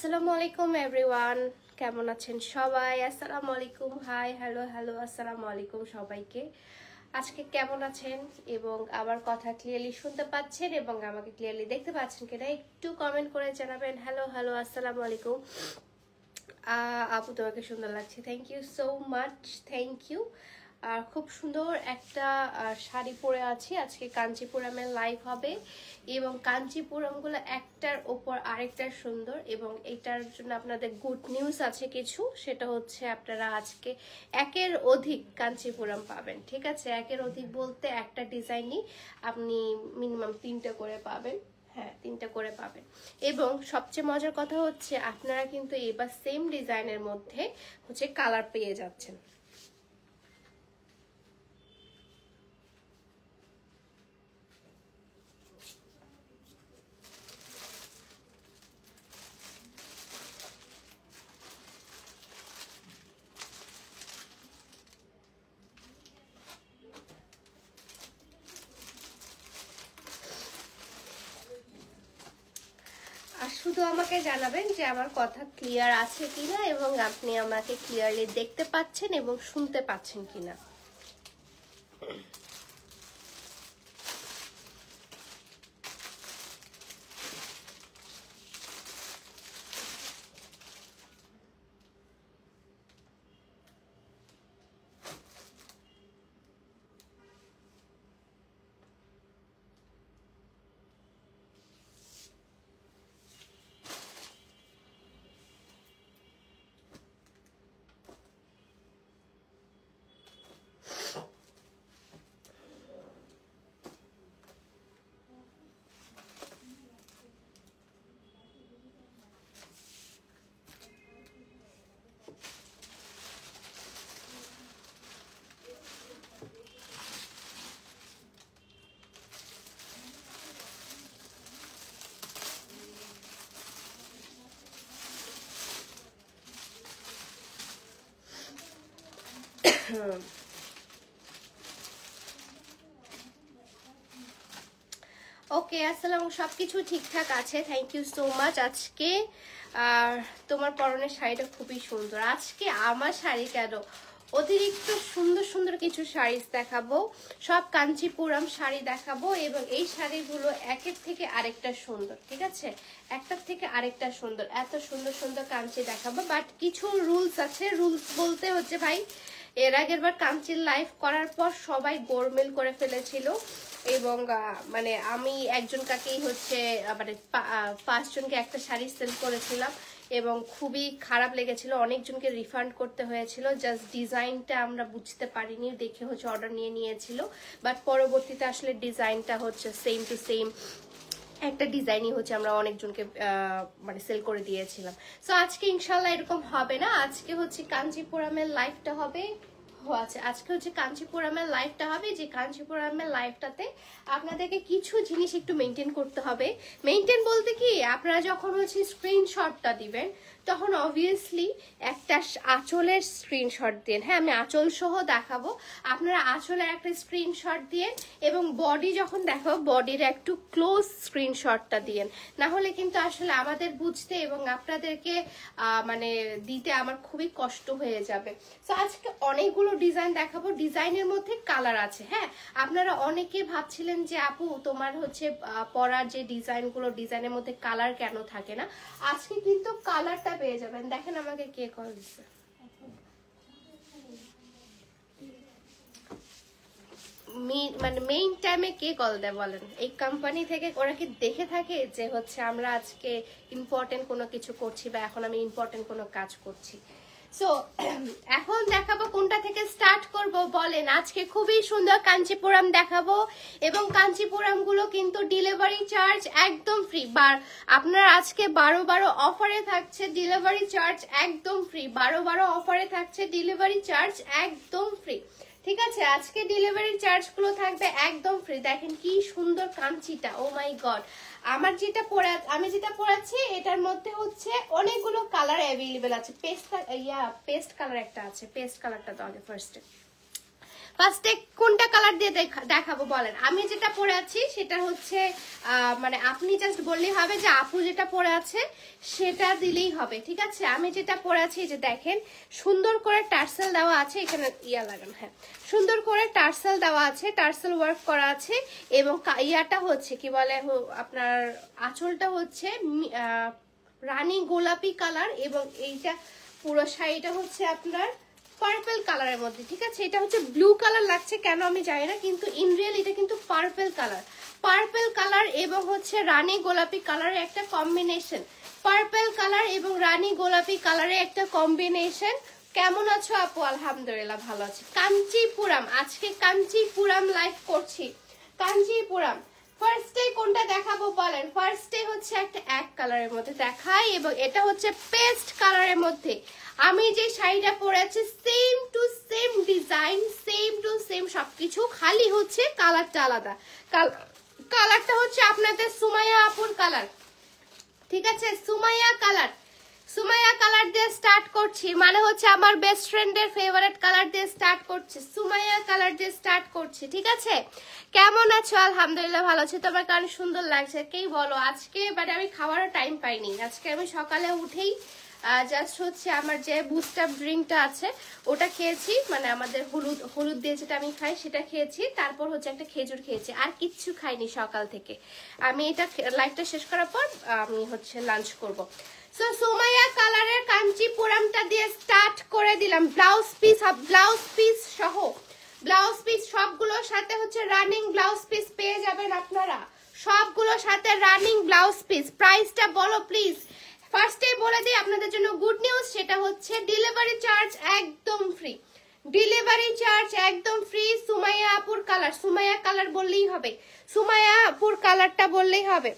আসসালামু আলাইকুম এভরিওয়ান, কেমন আছেন সবাই? আসসালামু আলাইকুম, হাই, হ্যালো হ্যালো, আসসালামু আলাইকুম সবাইকে। আজকে কেমন আছেন এবং আমার কথা ক্লিয়ারলি শুনতে পাচ্ছেন এবং আমাকে ক্লিয়ারলি দেখতে পাচ্ছেন কিনা একটু কমেন্ট করে জানাবেন। হ্যালো হ্যালো, আসসালামু আলাইকুম। আপু তোমাকে সুন্দর লাগছে, thank you so much, thank you. আর খুব সুন্দর একটা শাড়ি পরে আছি। আজকে কাঞ্চিপুরমের লাইভ হবে এবং কাঞ্চিপুরমগুলো একটার ওপর আরেকটা সুন্দর, এবং এটার জন্য আপনাদের গুড নিউজ আছে কিছু। সেটা হচ্ছে আপনারা আজকে একের অধিক কাঞ্চিপুরম পাবেন। ঠিক আছে, একের অধিক বলতে একটা ডিজাইনই আপনি মিনিমাম 3টে করে পাবেন। হ্যাঁ, 3টে করে পাবেন। এবং সবচেয়ে মজার কথা হচ্ছে আপনারা কিন্তু এবার সেম ডিজাইনের মধ্যে হচ্ছে কালার পেয়ে যাচ্ছেন। আর শুধু আমাকে জানাবেন যে আমার কথা ক্লিয়ার আছে কিনা এবং আপনি আমাকে ক্লিয়ারলি দেখতে পাচ্ছেন এবং শুনতে পাচ্ছেন কিনা। ওকে, আসসালামু, সবকিছু ঠিকঠাক আছে, থ্যাংক ইউ সো মাচ। আজকে তোমার পরনের শাড়িটা খুবই সুন্দর। আজকে আমার শাড়ি কেন, অতিরিক্ত সুন্দর সুন্দর কিছু শাড়ি দেখাবো, সব কাঞ্চিপুরম শাড়ি দেখাবো এবং এই শাড়িগুলো একের থেকে আরেকটা সুন্দর। ঠিক আছে, একটার থেকে আরেকটা সুন্দর, এত সুন্দর সুন্দর কাঞ্চি দেখাবো। বাট কিছু রুলস আছে। রুলস বলতে হচ্ছে ভাই, এর আগের বার কাঞ্চির লাইভ করার পর সবাই গোলমেল করে ফেলেছিল এবং মানে আমি একজন কাকেই হচ্ছে মানে 5 জনকে একটা শাড়ি সেল করেছিলাম এবং খুবই খারাপ লেগেছিল। অনেকজনকে রিফান্ড করতে হয়েছিল, জাস্ট ডিজাইনটা আমরা বুঝতে পারিনি দেখে হচ্ছে অর্ডার নিয়েছিল। বাট পরবর্তীতে আসলে ডিজাইনটা হচ্ছে সেম টু সেম একটা ডিজাইনই হচ্ছে আমরা অনেকজনকে মানে সেল করে দিয়েছিলাম। সো আজকে ইনশাল্লাহ এরকম হবে না। আজকে হচ্ছে কাঞ্চিপুরমের লাইভটা হবে। আচ্ছা, আজকে হচ্ছে কাঞ্চিপুরমের লাইভটা হবে। যে কাঞ্চিপুরমের লাইভটাতে আপনাদেরকে কিছু জিনিস একটু মেনটেন করতে হবে। মেনটেন বলতে কি, আপনারা যখন হচ্ছে স্ক্রিনশটটা দিবেন তখন অবভিয়াসলি একটা আঁচলের স্ক্রিনশট দিন। হ্যাঁ, আমি আঁচল সহ দেখাবো, আপনারা আঁচলের একটা স্ক্রিনশট দিন এবং বডি যখন দেখাবো বডির একটু ক্লোজ স্ক্রিনশটটা দিন। না হলে কিন্তু আসলে আমাদের বুঝতে এবং আপনাদেরকে মানে দিতে আমার খুবই কষ্ট হয়ে যাবে। তো আজকে অনেকগুলো ডিজাইন দেখাবো, ডিজাইনের মধ্যে কালার আছে। হ্যাঁ, আপনারা অনেকে ভাবছিলেন যে আপু তোমার হচ্ছে পরার যে ডিজাইনগুলো, ডিজাইনের মধ্যে কালার কেন থাকে না। আজকে কিন্তু কালারটা পেয়ে যাবেন। দেখেন আমাকে কে কল দিচ্ছে, মানে মেইন টাইমে কে কল দেয় বলেন? এই কোম্পানি থেকে ওরা কি দেখে থাকে যে হচ্ছে আমরা আজকে ইম্পর্টেন্ট কোনো কিছু করছি বা এখন আমি ইম্পর্টেন্ট কোনো কাজ করছি? সো এখন দেখাবো কোনটা থেকে স্টার্ট করব বলেন। আজকে খুবই সুন্দর কাঞ্চিপুরম দেখাবো এবং কাঞ্চিপুরম গুলো কিন্তু ডেলিভারি চার্জ একদম ফ্রি। আপনার আজকে 12 অফারে থাকছে ডেলিভারি চার্জ একদম ফ্রি। 12 অফারে থাকছে ডেলিভারি চার্জ একদম ফ্রি। ঠিক আছে, আজকে ডেলিভারি চার্জ গুলো থাকবে একদম ফ্রি। দেখেন কি সুন্দর কাঞ্চিটা, ও মাই গড। আমি যেটা পরাচ্ছি এটার মধ্যে হচ্ছে অনেকগুলো কালার অ্যাভেলেবেল আছে। পেস্ট কালার একটা আছে, পেস্ট কালারটা তো আগে ফার্স্টে কোনটা কালার কালার দিয়ে দেখাবো বলেন? আমি যেটা পরে আছি সেটা হচ্ছে মানে আপনি জাস্ট বললেই হবে যে আপু যেটা পরে আছে সেটা দিলেই হবে, ঠিক আছে? আমি যেটা পরে আছি যে দেখেন সুন্দর করে টার্সেল দেওয়া আছে, এখানে ইয়া লাগানো, হ্যাঁ সুন্দর করে টার্সেল দেওয়া আছে, টার্সেল ওয়ার্ক করা আছে এবং ইয়াটা হচ্ছে কি বলে আপনার আঁচলটা হচ্ছে রানী গোলাপি কালার এবং এইটা পুরো শাড়িটা হচ্ছে আপনার পার্পল কালারের মধ্যে, ঠিক আছে? এটা হচ্ছে ব্লু কালার লাগছে কেন আমি জানি না, কিন্তু ইন রিয়েল এটা কিন্তু পার্পল কালার এবং হচ্ছে রানী গোলাপি কালারের একটা কম্বিনেশন, পার্পল কালার এবং রানী গোলাপি কালারের একটা কম্বিনেশন। কেমন আছো আপু? আলহামদুলিল্লাহ ভালো আছি। কাঞ্চিপুরম, আজকে কাঞ্চিপুরম লাইভ করছি, কাঞ্চিপুরম। ফার্স্টে কোনটা দেখাবো বলেন? ফার্স্টে হচ্ছে একটা এক কালারের মধ্যে দেখাই এবং এটা হচ্ছে পেস্ট কালারের মধ্যে। আমি যে শাড়িটা পরেছি same to same design, same to same সবকিছু, খালি হচ্ছে কালারটা আলাদা। কালারটা হচ্ছে আপনাদের সুমাইয়া আপুর কালার, ঠিক আছে? সুমাইয়া কালার দিয়ে স্টার্ট করছি, মানে হচ্ছে আমার বেস্ট ফ্রেন্ডের ফেভারিট কালার দিয়ে স্টার্ট করছি, সুমাইয়া কালার দিয়ে স্টার্ট করছি, ঠিক আছে? কেমন আছো? আলহামদুলিল্লাহ ভালো আছি। তোমার কারণ সুন্দর লাগছে, কেই বলো? আজকে মানে আমি খাওয়ারও টাইম পাইনি, আজকে আমি সকালে উঠেই জাস্ট হচ্ছে আমার যে বুস্ট আপ ড্রিঙ্কটা আছে ওটা খেয়েছি, মানে আমাদের হলুদ দিয়ে যেটা আমি খাই সেটা খেয়েছি, তারপর হচ্ছে একটা খেজুর খেয়েছি, আর কিচ্ছু খাইনি সকাল থেকে। আমি এটা লাইফটা শেষ করার পর আমি হচ্ছে লাঞ্চ করব। সো সুমাইয়া কালারের কাঞ্চিপুরমটা দিয়ে স্টার্ট করে দিলাম। ব্লাউজ পিস সহ ব্লাউজ পিস সবগুলোর সাথে হচ্ছে রানিং ব্লাউজ পিস পেয়ে যাবেন আপনারা, সবগুলোর সাথে রানিং ব্লাউজ পিস। প্রাইসটা বলো প্লিজ। ফার্স্টে বলে দিই আপনাদের জন্য গুড নিউজ, সেটা হচ্ছে ডেলিভারি চার্জ একদম ফ্রি, ডেলিভারি চার্জ একদম ফ্রি। সুমাইয়া আপুর কালার, সুমাইয়া কালার বললেই হবে, সুমাইয়া আপুর কালারটা বললেই হবে,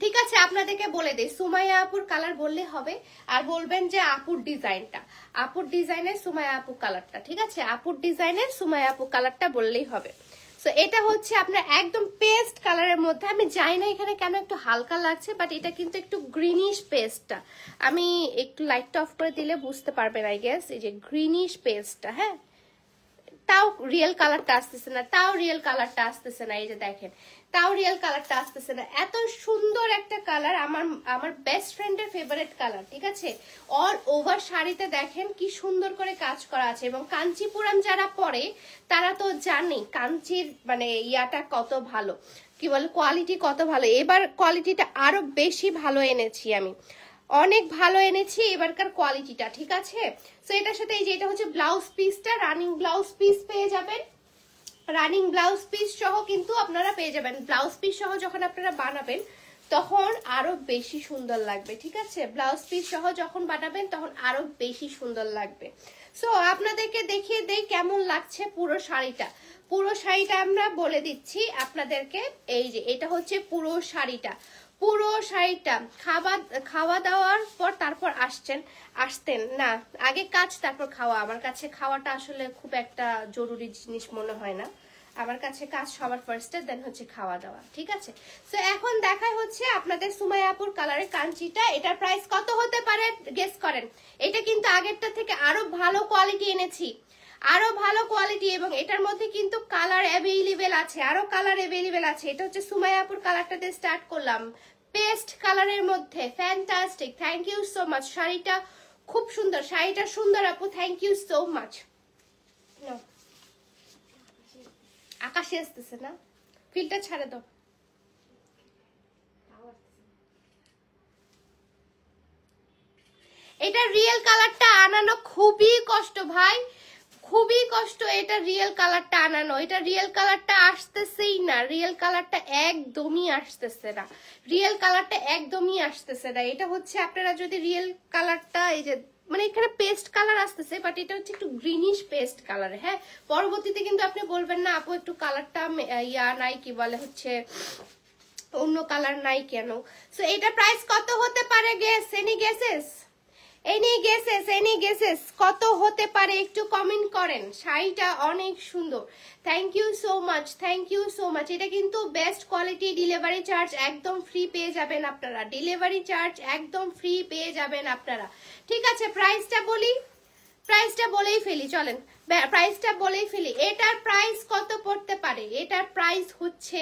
ঠিক আছে? আপনাদেরকে বলে দিই সুমাইয়া আপুর কালার বললে হবে, আর বলবেন যে আপুর ডিজাইনটা, আপুর ডিজাইনের সুমাইয়া আপু কালারটা, ঠিক আছে? আপুর ডিজাইনের সুমাইয়া আপু কালারটা বললেই হবে। সো এটা হচ্ছে আপনার একদম পেস্ট কালারের মধ্যে, আমি জানি না এখানে কেন একটু হালকা লাগছে, বাট এটা কিন্তু একটু গ্রিনিশ পেস্টটা, আমি একটু লাইটটা অফ করে দিলে বুঝতে পারবেন আই গেস, এই যে গ্রিনিশ পেস্টটা, হ্যাঁ তাও রিয়েল কালারটা আসতেছে না, এই যে দেখেন তাও রিয়েল কালারটা আসতেছে না। এত সুন্দর একটা কালার, আমার বেস্ট ফ্রেন্ডের ফেভারিট কালার, ঠিক আছে? অল ওভার শাড়িতে দেখেন কি সুন্দর করে কাজ করা আছে, এবং কাঞ্চিপুরম যারা পরে তারা তো জানে কাঞ্চির মানে ইয়াটা কত ভালো, কি বলে কোয়ালিটি কত ভালো। এবার কোয়ালিটিটা আরো বেশি ভালো এনেছি আমি, অনেক ভালো এনেছি এবারকার কোয়ালিটিটা, ঠিক আছে? সো এটার সাথে এই যে এটা হচ্ছে ব্লাউজ পিসটা, রানিং ব্লাউজ পিস পেয়ে যাবেন, রানিং ব্লাউজ পিস সহ কিন্তু আপনারা পেয়ে যাবেন। ব্লাউজ পিস সহ যখন আপনারা বানাবেন তখন আরো বেশি সুন্দর লাগবে, ঠিক আছে? ব্লাউজ পিস সহ যখন বানাবেন তখন আরো বেশি সুন্দর লাগবে। সো আপনাদেরকে দেখিয়ে দেই কেমন লাগছে পুরো শাড়িটা। পুরো শাড়িটা আমরা বলে দিচ্ছি আপনাদেরকে, এই যে এটা হচ্ছে পুরো শাড়িটা, পুরো শাড়িটা। খাওয়া দাওয়ার পর তারপর আসতেন না, আগে কাজ তারপর খাওয়া। আমার কাছে খাওয়াটা আসলে খুব একটা জরুরি জিনিস মনে হয় না, আমার কাছে কাজ সবার ফার্স্টে, দেন হচ্ছে খাওয়া দাওয়া, ঠিক আছে? সো এখন দেখাই হচ্ছে আপনাদের সুমাইয়া আপুর কালারের কাঞ্চিটা। এটার প্রাইস কত হতে পারে গেস করেন? এটা কিন্তু আগেরটা থেকে আরো ভালো কোয়ালিটি এনেছি, আরো ভালো কোয়ালিটি, এবং এটার মধ্যে কিন্তু কালার অ্যাভেলেবেল আছে, আরো কালার অ্যাভেলেবেল আছে। এটা হচ্ছে সুমাইয়া আপুর কালারটা দিয়ে স্টার্ট করলাম, পেস্ট কালারের মধ্যে, fantastic. Thank you so much, শাড়িটা খুব সুন্দর, শাড়িটা সুন্দর আপু, থ্যাংক ইউ সো মাচ। আকাশে আসতেছে না, ফিল্টার ছাড়ে দাও। এটা রিয়েল কালারটা আনানো খুবই কষ্ট ভাই, খুবই কষ্ট এটা রিয়েল কালারটা আনানো। এটা রিয়েল কালারটা আসতেছেই না, রিয়েল কালারটা একদমই আসতেছে না, রিয়েল কালারটা একদমই আসতেছে না। এটা হচ্ছে আপনারা যদি রিয়েল কালারটা, এই যে মানে এখানে পেস্ট কালার আসতেছে, বাট এটা হচ্ছে একটু গ্রিনিশ পেস্ট কালার, হ্যাঁ? পরবর্তীতে কিন্তু আপনি বলবেন না আপু একটু কালারটা ইয়া নাই, কি বলে হচ্ছে অন্য কালার নাই কেন। সো এটা প্রাইস কত হতে পারে? Guess, any guesses, any guesses কত হতে পারে একটু কমেন্ট করেন। শাড়িটা অনেক সুন্দর, thank you so much, thank you so much. এটা কিন্তু বেস্ট কোয়ালিটি, ডেলিভারি চার্জ একদম ফ্রি পেয়ে যাবেন আপনারা, ডেলিভারি চার্জ একদম ফ্রি পেয়ে যাবেন আপনারা, ঠিক আছে? প্রাইসটা বলি, প্রাইসটা বলেই ফেলি, চলেন প্রাইসটা বলেই ফেলি। এটার প্রাইস কত পড়তে পারে। এটার প্রাইস হচ্ছে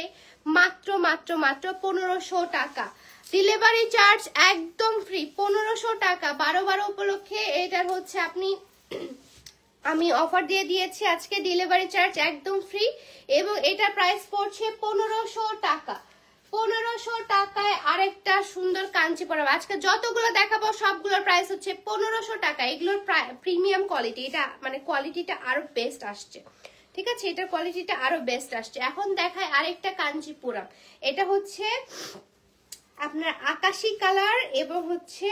মাত্র মাত্র মাত্র 1500 টাকা। ডেলিভারি চার্জ একদম ফ্রি, 1500 টাকা। 12/12 উপলক্ষে এটার হচ্ছে আমি অফার দিয়ে দিয়েছি আজকে। ডেলিভারি চার্জ একদম ফ্রি এবং এটার প্রাইস পড়ছে 1500 টাকা। 1500 টাকায় আরেকটা সুন্দর কাঞ্চিপুরম। আজকে যতগুলো দেখাবো সবগুলোর প্রাইস হচ্ছে 1500 টাকা। এগুলোর প্রিমিয়াম কোয়ালিটি, এটা মানে কোয়ালিটিটা আরো বেস্ট আসছে, ঠিক আছে, এটার কোয়ালিটিটা আরো বেস্ট আসছে। এখন দেখায় আরেকটা কাঞ্চিপুরম। এটা হচ্ছে আপনার আকাশি কালার এবং হচ্ছে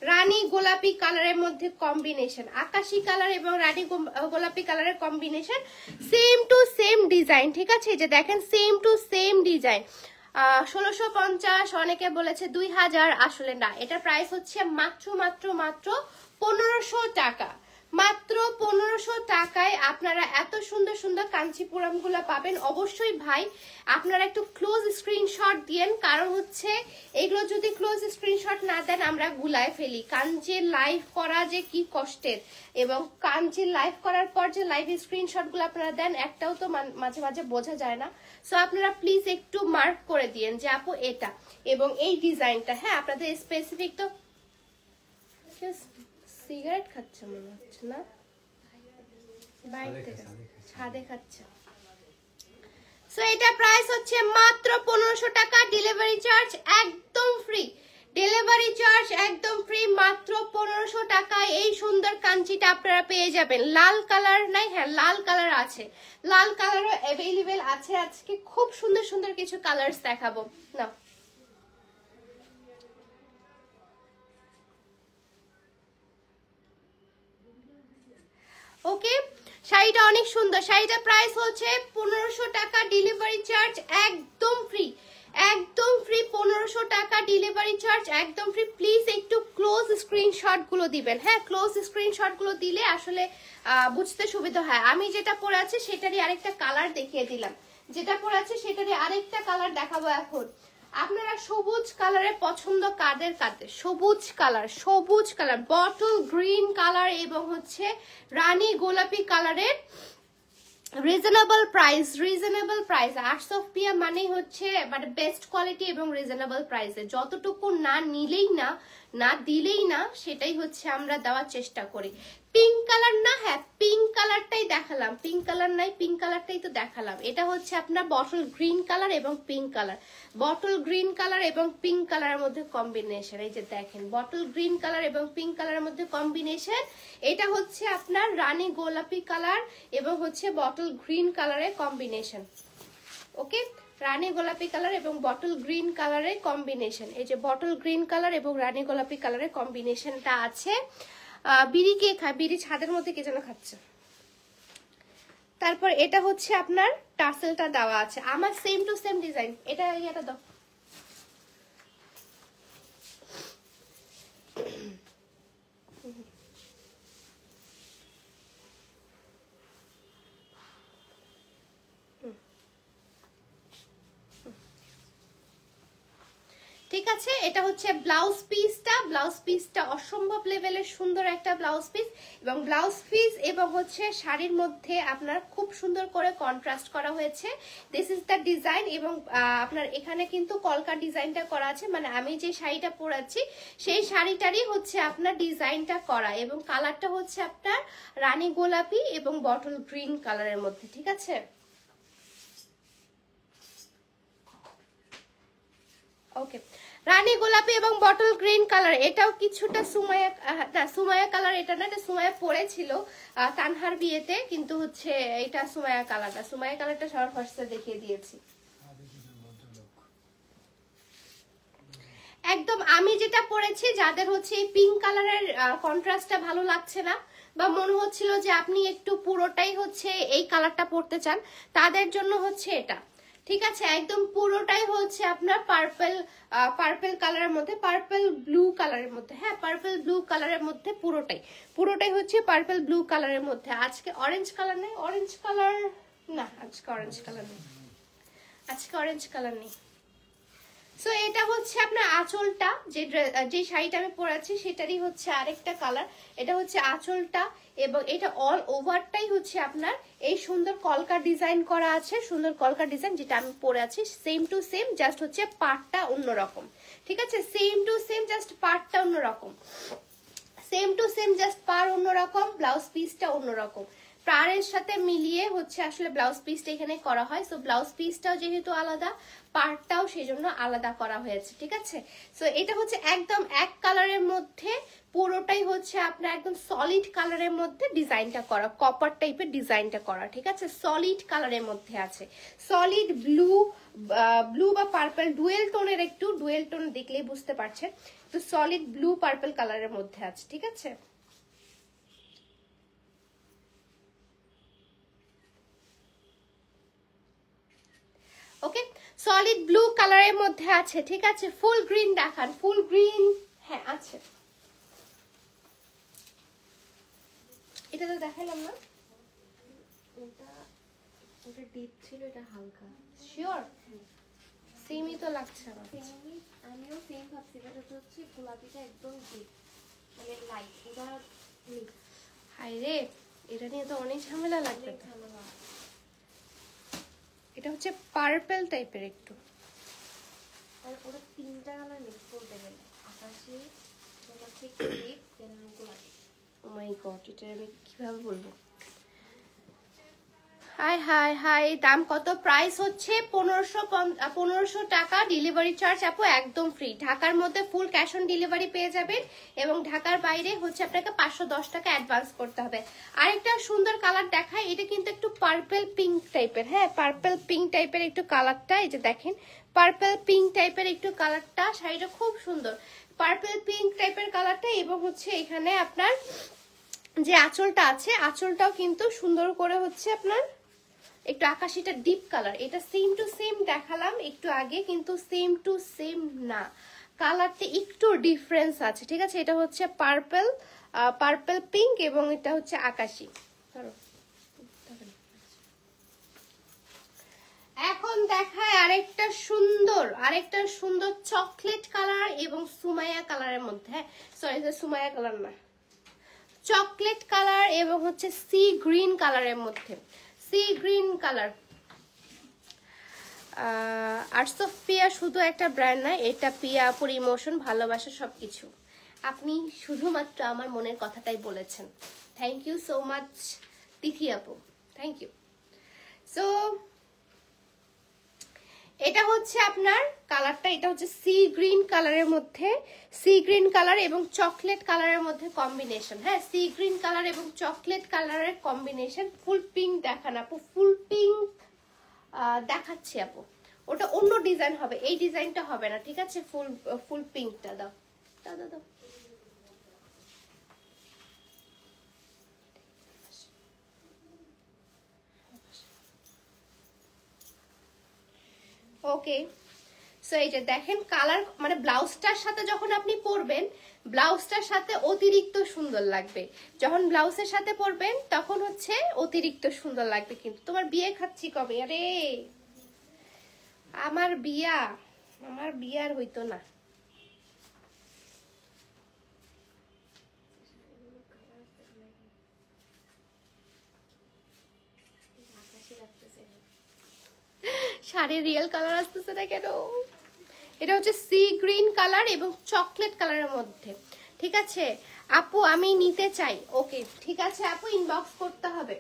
রানী গোলাপি কালারের মধ্যে কম্বিনেশন। আকাশি কালার এবং রানী গোলাপি কালারের combination, same to same design, ঠিক আছে, এই যে দেখেন সেম টু সেম ডিজাইন। 1650, অনেকে বলেছে 2000, আসলে না, এটার প্রাইস হচ্ছে মাত্র মাত্র মাত্র 1500 টাকা। মাত্র 1500 টাকায় আপনারা এত সুন্দর সুন্দর কাঞ্চিপুরম গুলা পাবেন। অবশ্যই ভাই আপনারা একটু ক্লোজ স্ক্রিনশট দিয়েন, কারণ হচ্ছে এগুলো যদি ক্লোজ স্ক্রিনশট না দেন আমরা গুলায় ফেলি। কাঞ্চির লাইভ করা যে কি কষ্টের, এবং কাঞ্চির লাইভ করার পর যে লাইভ স্ক্রিনশট গুলো আপনারা দেন একটাও তো মাঝে মাঝে বোঝা যায় না। সো আপনারা প্লিজ একটু মার্ক করে দিয়েন যে আপু এটা এবং এই ডিজাইনটা, হ্যাঁ আপনাদের স্পেসিফিক তো। সিগারেট খাচ্ছে মনে হচ্ছে না, বাইরে থেকে ছাদে খাচ্ছে। সো এটা প্রাইস হচ্ছে মাত্র 1500 টাকা। ডেলিভারি চার্জ একদম ফ্রি, ডেলিভারি চার্জ একদম ফ্রি, মাত্র 1500 টাকা। এই সুন্দর কাঞ্চিটা আপনারা পেয়ে যাবেন। লাল কালার নাই, হ্যাঁ লাল কালার আছে, লাল কালারও অ্যাভেলেবেল আছে। আজকে খুব সুন্দর সুন্দর কিছু কালার্স দেখাবো না। ওকে, শাড়িটা অনেক সুন্দর। শাড়িটার প্রাইস হচ্ছে 1500 টাকা, ডেলিভারি চার্জ একদম ফ্রি, একদম ফ্রি। 1500 টাকা ডেলিভারি চার্জ একদম ফ্রি। প্লিজ একটু ক্লোজ স্ক্রিনশট গুলো দিবেন, হ্যাঁ ক্লোজ স্ক্রিনশট গুলো দিলে আসলে বুঝতে সুবিধা হয়। আমি যেটা পরে আছি সেটারই আরেকটা কালার দেখিয়ে দিলাম, যেটা পরে আছে সেটারই আরেকটা কালার দেখাবো এখন। আপনারা সবুজ কালারের পছন্দ কাদের কাদের? সবুজ কালার, সবুজ কালার, বটল গ্রিন কালার এবং হচ্ছে রানী গোলাপি কালারের reasonable price, reasonable price. Arts of Piya মানেই হচ্ছে মানে বেস্ট কোয়ালিটি এবং রিজনেবল প্রাইসে। যতটুকু না নিলেই না, না দিলেই না, সেটাই হচ্ছে আমরা দেওয়ার চেষ্টা করি। পিঙ্ক কালার না, হ্যাঁ পিঙ্ক কালারটাই দেখালাম, পিঙ্ক কালার নাই, পিঙ্ক কালারটাই তো দেখালাম। এটা হচ্ছে আপনার বটল গ্রিন কালার এবং pink colour, bottle green colour এবং পিঙ্ক কালারের মধ্যে কম্বিনেশন। এই যে দেখেন বটল গ্রিন কালার এবং পিঙ্ক কালারের মধ্যে কম্বিনেশন। এটা হচ্ছে আপনার রানী গোলাপি কালার এবং হচ্ছে বটল গ্রিন কালারের কম্বিনেশন। ওকে, রানী গোলাপি কালার এবং বটল গ্রিন কালারের কম্বিনেশন। এই যে বটল গ্রিন কালার এবং রানী গোলাপি কালারের কম্বিনেশনটা আছে। বিড়ি কে খায়? বিড়ি ছাদের মধ্যে কে যেন খাচ্ছে। তারপর এটা হচ্ছে আপনার টাসেলটা দেওয়া আছে, আমার সেম টু সেম ডিজাইন। এটা এটা দাও, ঠিক আছে। এটা হচ্ছে ব্লাউজ পিসটা, ব্লাউজ পিসটা অসম্ভব লেভেলের সুন্দর একটা ব্লাউজ পিস, এবং ব্লাউজ পিস এবং হচ্ছে শাড়ির মধ্যে আপনার খুব সুন্দর করে কন্ট্রাস্ট করা হয়েছে। This is the design. এবং আপনার এখানে কিন্তু কলকা ডিজাইনটা করা আছে, মানে আমি যে শাড়িটা পরাচ্ছি সেই শাড়িটারই হচ্ছে আপনার ডিজাইনটা করা, এবং কালারটা হচ্ছে আপনার রানী গোলাপি এবং বটল গ্রিন কালারের মধ্যে, ঠিক আছে। ওকে, রানী গোলাপি এবং বটল গ্রিন কালার। এটাও কিছুটা সুমায়া, না সুমায়া কালার এটা না, এটা সুমায়া পরেছিল তানহার বিয়েতে, কিন্তু হচ্ছে এটা সুমায়া কালারটা, সুমায়া কালারটা সবার ফার্স্টে দেখিয়ে দিয়েছি। একদম আমি যেটা পরেছি, যাদের হচ্ছে এই পিঙ্ক কালারের কন্ট্রাস্টটা ভালো লাগছে না, বা মনে হচ্ছিল যে আপনি একটু পুরোটাই হচ্ছে এই কালারটা পরতে চান, তাদের জন্য হচ্ছে এটা, ঠিক আছে। একদম পুরোটাই হচ্ছে আপনার পার্পল, পার্পল কালারের মধ্যে, পার্পল ব্লু কালারের মধ্যে, হ্যাঁ পার্পল ব্লু কালারের মধ্যে পুরোটাই, পুরোটাই হচ্ছে পার্পল ব্লু কালারের মধ্যে। আজকে অরেঞ্জ কালার নেই, অরেঞ্জ কালার না, আজকে অরেঞ্জ কালার নেই, আজকে অরেঞ্জ কালার নেই। সো এটা হচ্ছে আপনার আঁচলটা, যে শাড়িটা আমি পরেছি সেটারই হচ্ছে আরেকটা কালার। এটা হচ্ছে আঁচলটা এবং এটা অল ওভারটাই হচ্ছে আপনার এই সুন্দর কলকা ডিজাইন করা আছে, সুন্দর কলকা ডিজাইন যেটা আমি পরে আছি সেম টু সেম, জাস্ট হচ্ছে পার্টটা অন্যরকম। ঠিক আছে, সেম টু সেম, জাস্ট পার্টটা অন্যরকম, সেম টু সেম, জাস্ট পার অন্যরকম, ব্লাউজ পিসটা অন্যরকম। পাড়ের সাথে মিলিয়ে হচ্ছে আসলে ব্লাউজ পিসটা এখানে করা হয়। সো ব্লাউজ পিসটাও যেহেতু আলাদা, পার্টটাও সেই জন্য আলাদা করা হয়েছে। ঠিক আছে, সো এটা হচ্ছে একদম এক কালারের মধ্যে, পুরোটাই হচ্ছে আপনার একদম সলিড কালারের মধ্যে ডিজাইনটা করা, কপার টাইপের ডিজাইনটা করা। ঠিক আছে, সলিড কালারের মধ্যে আছে, সলিড ব্লু, ব্লু বা পার্পল, ডুয়েল টোনের, একটু ডুয়েল টোন দেখলেই বুঝতে পারছেন। তো সলিড ব্লু পার্পল কালারের মধ্যে আছে। ঠিক আছে, ওকে, সলিড ব্লু কালারের মধ্যে আছে। ঠিক আছে, ফুল গ্রিন দেখান, ফুল গ্রিন, হ্যাঁ আছে, এটা তো দেখাইলাম না, ওটা ওটা ডিপ ছিল, এটা হালকা। শিওর সেমই তো লাগছে আমার। আমিও সেম ভাবছি, বাট ওটা হচ্ছে গোলাপিটা একদম ডিপ, মানে লাইট, ওটা মিক্স। হাই রে, এটা নিয়ে তো অনেক ঝামেলা লাগবে। এটা হচ্ছে পার্পল টাইপের একটু, আর ওটা তিনটা কালার মিক্স করতে গেলে আকাশি, গোলাপি, ডিপ, দেন গোলাপি। ও মাই গড, এটা আমি কিভাবে বলবো। হাই হাই হাই, দাম কত? প্রাইস হচ্ছে 1500 টাকা, ডেলিভারি চার্জ আপু একদম ফ্রি। ঢাকার মধ্যে ফুল ক্যাশ অন ডেলিভারি পেয়ে যাবেন এবং ঢাকার বাইরে হচ্ছে আপনাকে 510 টাকা অ্যাডভান্স করতে হবে। আরেকটা সুন্দর কালার দেখায়, এটা কিন্তু একটু পার্পল পিঙ্ক টাইপের, হ্যাঁ পার্পল পিঙ্ক টাইপের একটু কালারটা, এই যে দেখেন পার্পল পিঙ্ক টাইপের একটু কালারটা, শাড়িটা খুব সুন্দর পার্পল পিঙ্ক টাইপের কালারটা। এবং হচ্ছে এখানে আপনার যে আঁচলটা আছে, আঁচলটাও কিন্তু সুন্দর করে হচ্ছে আপনার একটু আকাশিটা ডিপ কালার। এটা সেম টু সেম দেখালাম একটু আগে, কিন্তু সেম টু সেম না, কালারটা একটু ডিফারেন্স আছে। ঠিক আছে, এটা হচ্ছে পার্পল, পার্পল পিঙ্ক এবং এটা হচ্ছে আকাশি। এখন দেখায় আরেকটা সুন্দর চকলেট কালার এবং সুমাইয়া কালারের মধ্যে, সরি সুমাইয়া কালার না, চকলেট কালার এবং হচ্ছে সি গ্রিন কালারের মধ্যে, sea green colour. Arts of Piya শুধু একটা ব্র্যান্ড নয়, এটা পিয়া আপুর ইমোশন, ভালোবাসা সবকিছু। আপনি শুধুমাত্র আমার মনের কথাটাই বলেছেন। থ্যাংক ইউ সো মাচ তিথি আপু, থ্যাংক ইউ। সো এটা হচ্ছে আপনার কালারটা, এটা হচ্ছে সি গ্রিন কালারের মধ্যে, সি গ্রিন কালার এবং চকলেট কালারের মধ্যে কম্বিনেশন। হ্যাঁ, সি গ্রিন কালার এবং চকলেট কালারের কম্বিনেশন। ফুল পিঙ্ক দেখান আপু, ফুল পিঙ্ক দেখাচ্ছি আপু, ওটা অন্য ডিজাইন হবে, এই ডিজাইনটা হবে না। ঠিক আছে, ফুল পিঙ্কটা দাও দাও দাও দাও। ওকে, সো এই যে দেখেন কালার, মানে ব্লাউজটার সাথে যখন আপনি পরবেন, ব্লাউজটার সাথে অতিরিক্ত সুন্দর লাগবে। যখন ব্লাউজের সাথে পরবেন তখন হচ্ছে অতিরিক্ত সুন্দর লাগবে। কিন্তু তোমার বিয়ে খাচ্ছি কবে? আরে আমার বিয়ার হইতো না। শাড়ির রিয়েল কালার আসতেছে না কেন? এটা হচ্ছে সি গ্রিন কালার এবং চকলেট কালারের মধ্যে। ঠিক আছে আপু, আমি নিতে চাই। ওকে ঠিক আছে আপু, ইনবক্স করতে হবে।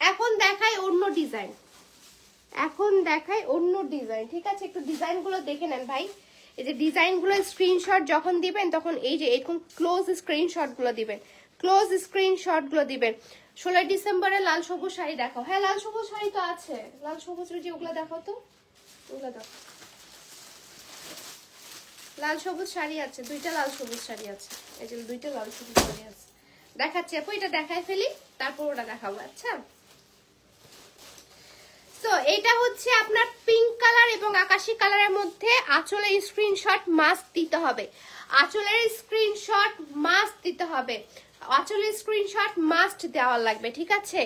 এখন দেখাই অন্য ডিজাইন, ঠিক আছে, একটু ডিজাইনগুলো দেখে নেন ভাই। এই যে ডিজাইনগুলো স্ক্রিনশট যখন দিবেন তখন এই যে এরকম ক্লোজ স্ক্রিনশটগুলো দিবেন, 16 ডিসেম্বরে লাল সবুজ শাড়ি দেখাও। হ্যাঁ লাল সবুজ শাড়ি তো আছে, লাল সবুজ যে ওগুলো দেখাও তো, ওগুলো দাও। লাল সবুজ শাড়ি আছে, দুইটা লাল সবুজ শাড়ি আছে, এই যে দুইটা লাল সবুজ শাড়ি আছে, দেখাচ্ছি আপু। এটা দেখায় ফেলি, তারপর ওটা দেখাবো। আচ্ছা, তো এটা হচ্ছে আপনার পিঙ্ক কালার এবং আকাশী কালারের মধ্যে। আঁচলের স্ক্রিনশট মাস্ট দিতে হবে, আঁচলের স্ক্রিনশট মাস্ট দিতে হবে। আঁচলের স্ক্রিনশট মাস্ট দেওয়া লাগবে, ঠিক আছে?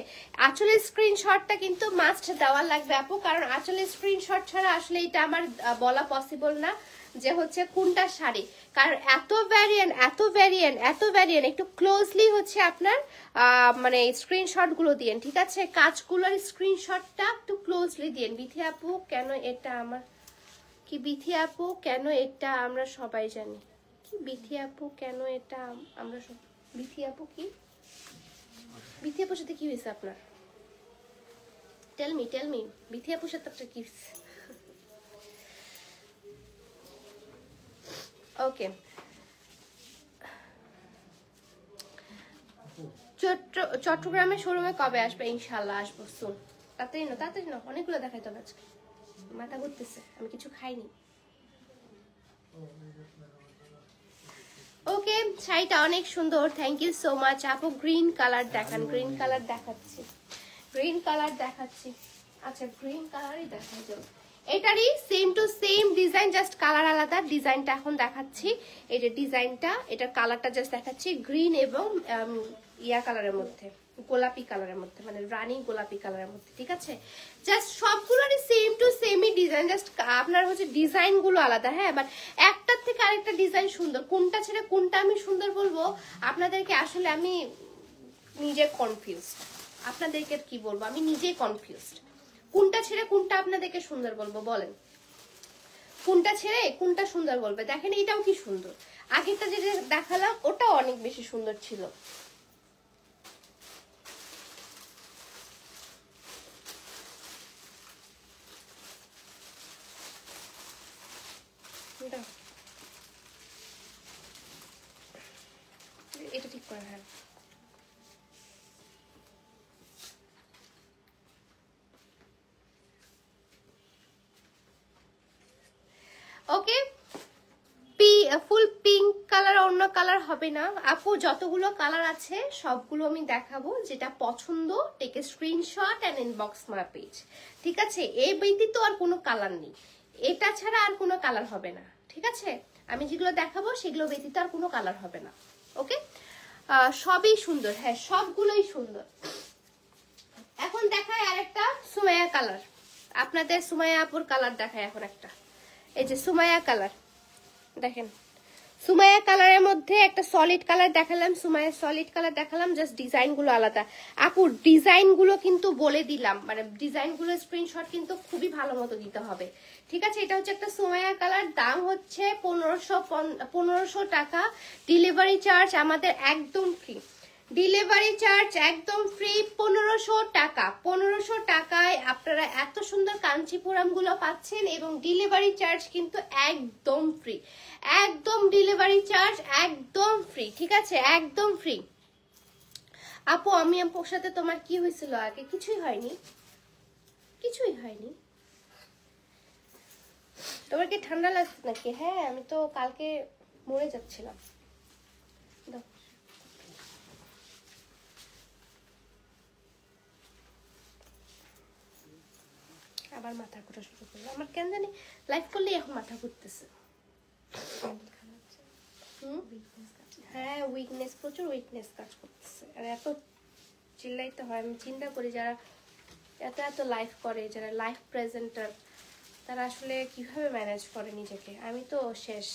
আঁচলের স্ক্রিনশটটা কিন্তু মাস্ট দেওয়া লাগবে আপু, কারণ আঁচলের স্ক্রিনশট ছাড়া আসলে এটা আমার বলা পসিবল না যে হচ্ছে কোনটা শাড়ি, কারণ এত ভ্যারিয়েন্ট একটু ক্লোজলি হচ্ছে আপনার মানে স্ক্রিনশট গুলো দিয়েন, ঠিক আছে? কাজগুলোর স্ক্রিনশটটা একটু ক্লোজলি দিয়েন। বিথি আপু কেন এটা আমার কি, বিথি আপু কেন এটা আমরা সবাই জানি, কি বিথি আপু কেন এটা আমরা সব, বিথি আপু কি, বিথি আপুর সাথে কি হয়েছে আপনার? টেল মি বিথি আপুর সাথে আপনার কি হয়েছে? ওকে, চট্টগ্রামের শোরুমে কবে আসবে? ইনশাল্লাহ আসবো সুন। তাড়াতাড়ি না, অনেকগুলো দেখাইতে হবে আজকে, মাথা ঘুরতেছে, আমি কিছু খাইনি। ওকে, শাড়িটা অনেক সুন্দর, থ্যাংক ইউ সো মাচ আপু। গ্রিন কালার দেখান, গ্রিন কালার দেখাচ্ছি। আচ্ছা গ্রিন কালারই দেখাই যাও। এটারই same to same design, just colour আলাদা। ডিজাইনটা এখন দেখাচ্ছি, এই যে ডিজাইনটা, এটার কালারটা জাস্ট দেখাচ্ছি, গ্রিন এবং ইয়া কালারের মধ্যে, গোলাপি কালারের মধ্যে, মানে রানী গোলাপি কালারের মধ্যে, ঠিক আছে? জাস্ট সবগুলোরই সেম টু সেমই ডিজাইন, জাস্ট আপনার হচ্ছে ডিজাইন গুলো আলাদা। হ্যাঁ, বাট একটার থেকে আরেকটা ডিজাইন সুন্দর, কোনটা ছেড়ে কোনটা আমি সুন্দর বলবো আপনাদেরকে, আসলে আমি নিজে কনফিউজড। আপনাদেরকে কি বলবো, আমি নিজেই কনফিউজড, কোনটা ছেড়ে কোনটা আপনাদেরকে সুন্দর বলবো বলেন? কোনটা ছেড়ে কোনটা সুন্দর বলবে? দেখেন এটাও কি সুন্দর, আগেরটা যেটা দেখালাম ওটাও অনেক বেশি সুন্দর ছিল। এটা ঠিক করে, হ্যাঁ ওকে। ফুল পিঙ্ক কালার, অন্য কালার হবে না আপু। যতগুলো কালার আছে সবগুলো আমি দেখাবো, যেটা পছন্দ take a screenshot and inbox my page, ঠিক আছে? এই ব্যতীত আর কোনো কালার নেই, এটা ছাড়া আর কোনো কালার হবে না, ঠিক আছে? আমি যেগুলো দেখাবো সেগুলো ব্যতীত আর কোনো কালার হবে না, ওকে? সবই সুন্দর, হ্যাঁ সবগুলোই সুন্দর। এখন দেখায় আরেকটা সুমাইয়া কালার, আপনাদের সুমাইয়া আপুর কালার দেখায় এখন একটা, এই যে সুমাইয়া কালার দেখেন। সুমাইয়া কালারের মধ্যে একটা সলিড কালার দেখালাম, সুমাইয়া সলিড কালার দেখালাম, জাস্ট ডিজাইন গুলো আলাদা। আপুর ডিজাইন গুলো কিন্তু বলে দিলাম, মানে ডিজাইন গুলো স্ক্রিনশট কিন্তু খুবই ভালো মতো দিতে হবে, ঠিক আছে? এটা হচ্ছে একটা সুমাইয়া কালার, দাম হচ্ছে 1500 টাকা। ডেলিভারি চার্জ আমাদের একদম ফ্রি, ডেলিভারি চার্জ একদম ফ্রি, 1500 টাকা। 1500 টাকায় আপনারা এত সুন্দর কাঞ্চিপুরাম গুলো পাচ্ছেন, এবং ডেলিভারি চার্জ কিন্তু একদম ফ্রি, একদম ডেলিভারি চার্জ একদম ফ্রি, ঠিক আছে? একদম ফ্রি। আপু আমি আপুর সাথে তোমার কি হয়েছিল আগে? কিছুই হয়নি, কিছুই হয়নি। তোমার কি ঠান্ডা লাগছে নাকি? হ্যাঁ আমি তো কালকে মরে যাচ্ছিলাম। আবার মাথা ঘোরা শুরু করলো আমার, কেন জানি লাইভ করলে এখন মাথা ঘুরতেছে। হ্যাঁ উইকনেস, প্রচুর উইকনেস কাজ করতেছে, আর এত চিল্লাইতে হয়। আমি চিন্তা করি যারা এত লাইভ করে, যারা লাইভ প্রেজেন্টার, তারা আসলে কিভাবে ম্যানেজ করে নিজেকে। আমি তো শেষ।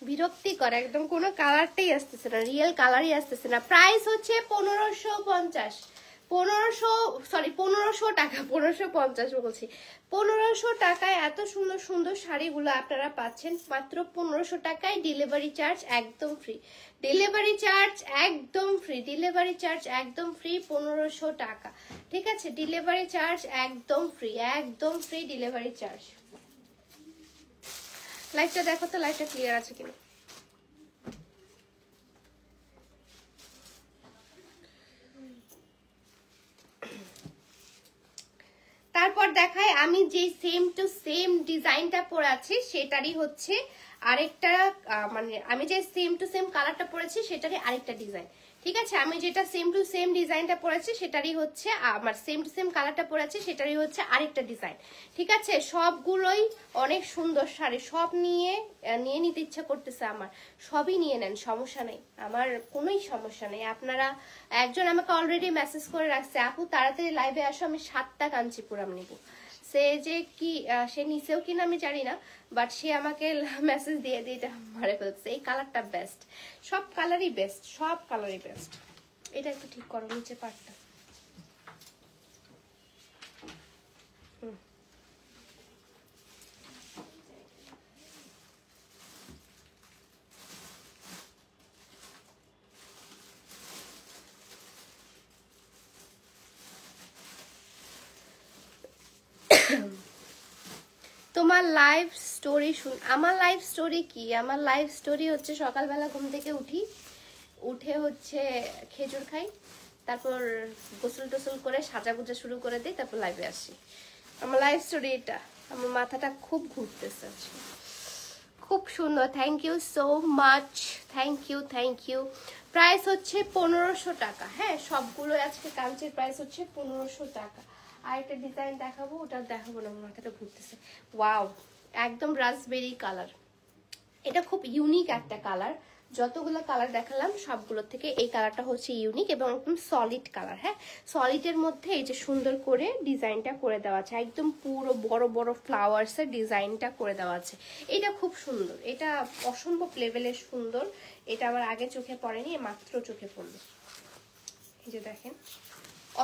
বিরক্তিকর একদম, কোনো কালারটাই আসতেছে না, রিয়েল কালারই আসতেছে না। প্রাইস হচ্ছে 1550, 1500 টাকা, 1550 বলছি। 1500 টাকায় এত সুন্দর সুন্দর শাড়িগুলো আপনারা পাচ্ছেন মাত্র 1500 টাকায়। ডেলিভারি চার্জ একদম ফ্রি, ডেলিভারি চার্জ একদম ফ্রি, ডেলিভারি চার্জ একদম ফ্রি, 1500 টাকা, ঠিক আছে? ডেলিভারি চার্জ একদম ফ্রি, একদম ফ্রি ডেলিভারি চার্জ। লাইটটা দেখো তো, লাইটটা ক্লিয়ার আছে কিনা। তারপর দেখাই আমি যে সেম টু সেম ডিজাইনটা পরে আছি সেটারই হচ্ছে আরেকটা, মানে আমি যে সেম টু সেম কালারটা পরেছি সেটারই আরেকটা ডিজাইন, ঠিক আছে, আমি যেটা সেম টু সেম ডিজাইনটা পরেছি সেটারই হচ্ছে আমার সেম টু সেম কালারটা পরেছি সেটারই হচ্ছে আরেকটা ডিজাইন। ঠিক আছে, সবগুলোই অনেক সুন্দর শাড়ি, সব নিয়ে নিতে ইচ্ছা করতেছে আমার। সবই নিয়ে নেন, সমস্যা নেই, আমার কোনোই সমস্যা নেই। আপনারা একজন আমাকে অলরেডি মেসেজ করে রাখছে, আপু তাড়াতাড়ি লাইভে আসো, আমি 7টা কাঞ্চিপুরাম নিব। সে যে কি সে নিচেও কিনা আমি জানি না, বাট সে আমাকে মেসেজ দিয়ে দিয়ে এটা মারে ফেলছে। এই কালারটা বেস্ট, সব কালারই বেস্ট, সব কালারই বেস্ট। এটা একটু ঠিক করো নিচে পাটটা। তোমার লাইভ স্টোরি আমার লাইভ স্টোরি কি? আমার লাইভ স্টোরি হচ্ছে সকালবেলা ঘুম থেকে উঠে হচ্ছে খেজুর খাই, তারপর গোসল টোসল করে সাজাগুজা শুরু করে দিই, তারপর লাইভে আসি। আমার লাইভ স্টোরি এটা। আমার মাথাটা খুব ঘুরতেছে আজকে। খুব সুন্দর, thank you so much, thank you. Price হচ্ছে 1500 টাকা। হ্যাঁ, সবগুলো আজকে কাঞ্চির প্রাইস হচ্ছে 1500 টাকা। আর একটা ডিজাইন দেখাবো, ওটা দেখাবো না, আমার মাথাটা ঘুরতেছে। ওয়াও, একদম রাসবেরি কালার। এটা খুব ইউনিক একটা কালার। যতগুলো কালার দেখালাম সবগুলোর থেকে এই কালারটা হচ্ছে ইউনিক এবং একদম সলিড কালার। হ্যাঁ, সলিডের মধ্যে এই যে সুন্দর করে ডিজাইনটা করে দেওয়া আছে, একদম পুরো বড় বড় ফ্লাওয়ার্সের ডিজাইনটা করে দেওয়া আছে। এটা খুব সুন্দর, এটা অসম্ভব লেভেলের সুন্দর। এটা আমার আগে চোখে পড়েনি, মাত্র চোখে পড়লো। এই যে দেখেন,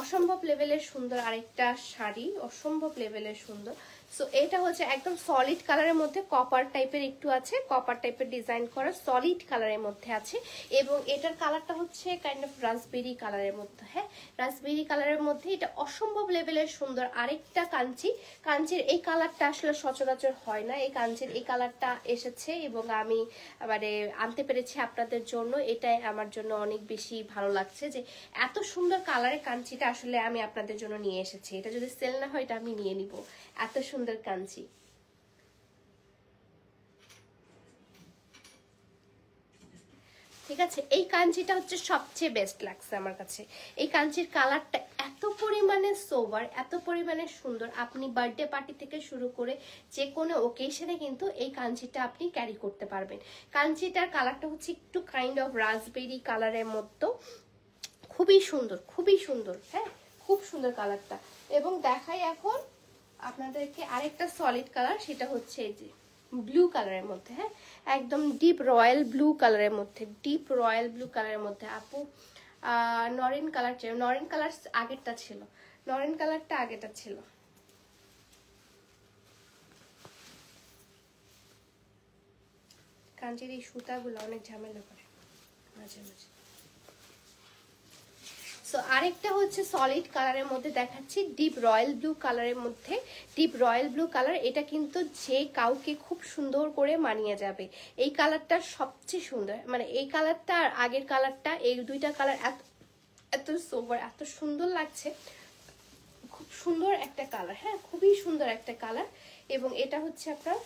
অসম্ভব লেভেলের সুন্দর আরেকটা শাড়ি, অসম্ভব লেভেলের সুন্দর। সো এটা হচ্ছে একদম সলিড কালারের মধ্যে কপার টাইপের একটু আছে, কপার টাইপের ডিজাইন করা সলিড কালারের মধ্যে আছে। এবং এটার কালারটা হচ্ছে কাইন্ড অফ রাসবেরি কালারের মধ্যে। হ্যাঁ, রাসবেরি কালারের মধ্যে এটা অসম্ভব লেভেলের সুন্দর আরেকটা কাঞ্চির এই কালারটা আসলে সচরাচর হয় না। এই কাঞ্চির এই কালারটা এসেছে এবং আমি মানে আনতে পেরেছি আপনাদের জন্য। এটাই আমার জন্য অনেক বেশি ভালো লাগছে যে এত সুন্দর কালারের কাঞ্চিটা আসলে আমি আপনাদের জন্য নিয়ে এসেছি। এটা যদি সেল না হয় এটা আমি নিয়ে নিব, এত সুন্দর কাঞ্চি। ঠিক আছে, এই কাঞ্চিটা হচ্ছে সবচেয়ে বেস্ট লাগছে আমার কাছে। এই কাঞ্চির কালারটা এত পরিমাণে সোবার, এত পরিমাণে সুন্দর, আপনি বার্থডে পার্টি থেকে শুরু করে যে কোনো ওকেশনে কিন্তু এই কাঞ্চিটা আপনি ক্যারি করতে পারবেন। কাঞ্চিটার কালারটা হচ্ছে একটু কাইন্ড অফ রাসবেরি কালারের মতো, খুবই সুন্দর, খুবই সুন্দর। হ্যাঁ, খুব সুন্দর কালারটা। এবং দেখাই এখন আপনাদেরকে আরেকটা সলিড কালার, সেটা হচ্ছে এই যে ব্লু কালারের মধ্যে। হ্যাঁ, একদম ডিপ রয়্যাল ব্লু কালারের মধ্যে, ডিপ রয়্যাল ব্লু কালারের মধ্যে। আপু নরেন কালার চাই, নরেন কালার আগেরটা ছিল, নরেন কালারটা আগেটা ছিল। কাঞ্চির এই সুতাগুলো অনেক ঝামেলা করে মাঝে মাঝে। সো আরেকটা হচ্ছে সলিড কালারের মধ্যে দেখাচ্ছি, ডিপ রয়্যাল ব্লু কালারের মধ্যে। ডিপ রয়্যাল ব্লু কালার, এটা কিন্তু যে কাউকে খুব সুন্দর করে মানিয়ে যাবে। এই কালারটা সবচেয়ে সুন্দর, মানে এই কালারটা আর আগের কালারটা, এই দুইটা কালার এত এত সোবার, এত সুন্দর লাগছে। খুব সুন্দর একটা কালার। হ্যাঁ, খুবই সুন্দর একটা কালার। এবং এটা হচ্ছে আপনার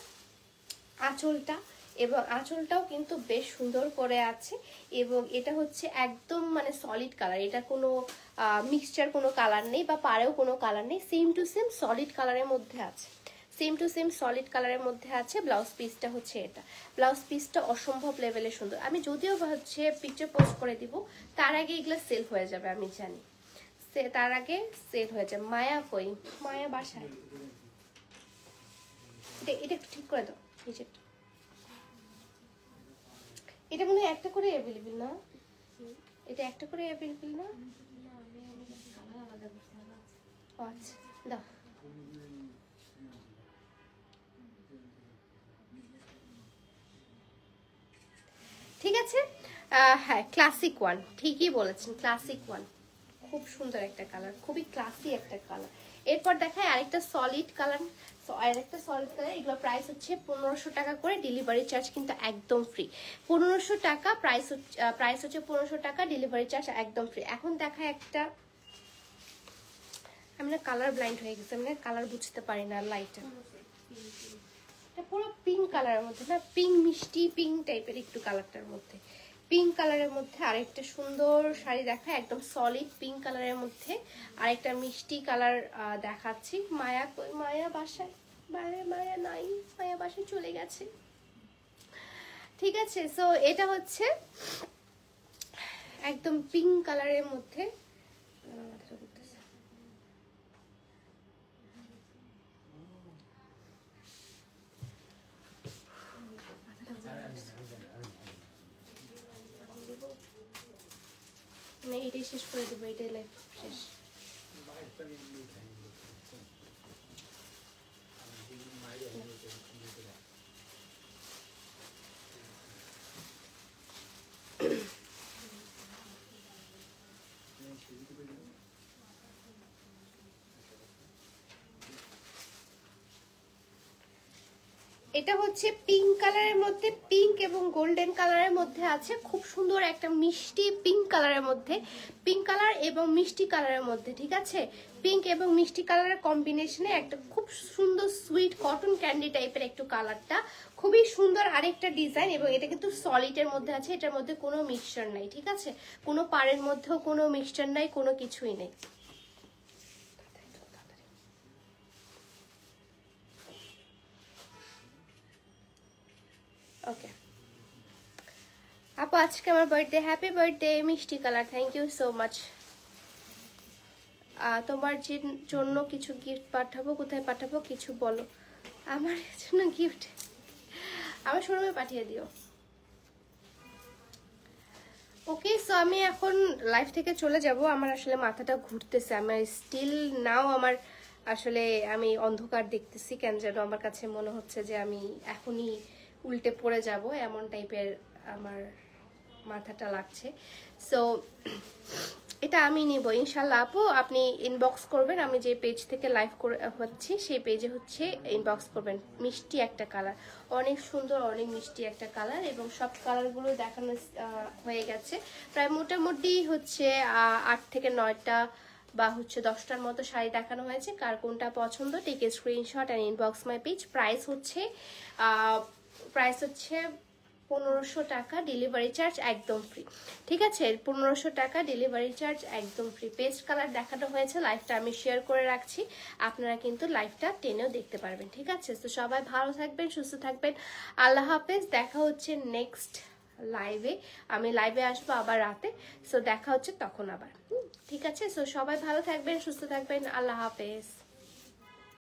আঁচলটা, এবং আঁচলটাও কিন্তু বেশ সুন্দর করে আছে। এবং এটা হচ্ছে একদম মানে সলিড কালার, এটা কোনো মিক্সচার কোনো কালার নেই বা পাড়েও কোনো কালার নেই, সেম টু সেম সলিড কালারের মধ্যে আছে, সেম টু সেম সলিড কালারের মধ্যে আছে। ব্লাউজ পিসটা হচ্ছে এটা, ব্লাউজ পিসটা অসম্ভব লেভেলে সুন্দর। আমি যদিও হচ্ছে পিকচার পোস্ট করে দিব, তার আগে এগুলো সেল হয়ে যাবে আমি জানি, তার আগে সেল হয়ে যাবে। মায়া কই? মায়া বাসায়। এটা একটু ঠিক করে দাও নিচেরটা। এটা মনে হয় একটা করে অ্যাভেলেবল না? এটা একটা করে অ্যাভেলেবল না? আচ্ছা দাও। ঠিক আছে, হ্যাঁ ক্লাসিক ওয়ান, ঠিকই বলেছেন, ক্লাসিক ওয়ান। খুব সুন্দর একটা কালার, খুবই ক্লাসি একটা কালার। এরপর দেখায় আরেকটা সলিড কালার, আরেকটা সলিড কালার। এগুলো প্রাইস হচ্ছে 1500 টাকা করে, ডেলিভারি চার্জ কিন্তু একদম ফ্রি। 1500 টাকা প্রাইস হচ্ছে 1500 টাকা, ডেলিভারি চার্জ একদম ফ্রি। এখন দেখায় একটা, আমি না কালার ব্লাইন্ড হয়ে গেছি, আমি না কালার বুঝতে পারি না লাইটটা। এটা পুরো পিঙ্ক কালারের মধ্যে না, পিঙ্ক মিষ্টি পিঙ্ক টাইপের একটু কালারটার মধ্যে, পিঙ্ক কালারের মধ্যে আরেকটা সুন্দর শাড়ি দেখা, একদম সলিড পিঙ্ক কালারের মধ্যে আরেকটা মিষ্টি কালার দেখাচ্ছি। মায়া কই? মায়া বাসায়? মায়া নাই, মায়া বাসায় চলে গেছে। ঠিক আছে, সো এটা হচ্ছে একদম পিঙ্ক কালারের মধ্যে। মানে এটাই শেষ করে দেবো, এটাই লাইফ শেষ। এটা হচ্ছে পিঙ্ক কালারের মধ্যে, পিঙ্ক এবং গোল্ডেন কালারের মধ্যে আছে, খুব সুন্দর একটা মিষ্টি পিঙ্ক কালারের মধ্যে, পিঙ্ক কালার এবং মিষ্টি কালারের মধ্যে। ঠিক আছে, পিঙ্ক এবং মিষ্টি কালারের কম্বিনেশনে একটা খুব সুন্দর সুইট কটন ক্যান্ডি টাইপের একটু কালারটা, খুবই সুন্দর আরেকটা ডিজাইন। এবং এটা কিন্তু সলিডের মধ্যে আছে, এটার মধ্যে কোনো মিক্সচার নাই। ঠিক আছে, কোনো পাড়ের মধ্যেও কোনো মিক্সচার নাই, কোনো কিছুই নেই। ওকে আপু, আজকে আমার বার্থডে, হ্যাপি বার্থডে মিষ্টি colour, thank you so much. তোমার জন্য কিছু গিফট পাঠাবো, কোথায় পাঠাবো কিছু বলো। আমার জন্য গিফট আমার শোরুমে পাঠিয়ে দিও। ওকে, সো আমি এখন লাইফ থেকে চলে যাব, আমার আসলে মাথাটা ঘুরতেছে, আমার স্টিল নাও আমার আসলে আমি অন্ধকার দেখতেছি, কেন যেন আমার কাছে মনে হচ্ছে যে আমি এখনই উল্টে পড়ে যাব, এমন টাইপের আমার মাথাটা লাগছে। সো এটা আমি নিব ইনশাল্লাহ। আপু আপনি ইনবক্স করবেন, আমি যে পেজ থেকে লাইভ করে হচ্ছি সেই পেজে হচ্ছে ইনবক্স করবেন। মিষ্টি একটা কালার, অনেক সুন্দর, অনেক মিষ্টি একটা কালার, এবং সব কালারগুলো দেখানো হয়ে গেছে। প্রায় মোটামুটি হচ্ছে 8 থেকে 9টা বা হচ্ছে 10টার মতো শাড়ি দেখানো হয়েছে। কার কোনটা পছন্দ take a screenshot and inbox my page. Price হচ্ছে 1500 টাকা, ডেলিভারি চার্জ একদম ফ্রি। ঠিক আছে, 1500 টাকা, ডেলিভারি চার্জ একদম ফ্রি। পেস্ট কালার দেখানো হয়েছে, লাইভটা আমি শেয়ার করে রাখছি, আপনারা কিন্তু লাইভটা টেনেও দেখতে পারবেন। ঠিক আছে, তো সবাই ভালো থাকবেন, সুস্থ থাকবেন, আল্লাহ হাফেজ। দেখা হচ্ছে নেক্সট লাইভে, আমি লাইভে আসবো আবার রাতে, সো দেখা হচ্ছে তখন আবার। ঠিক আছে, সো সবাই ভালো থাকবেন, সুস্থ থাকবেন, আল্লাহ হাফেজ।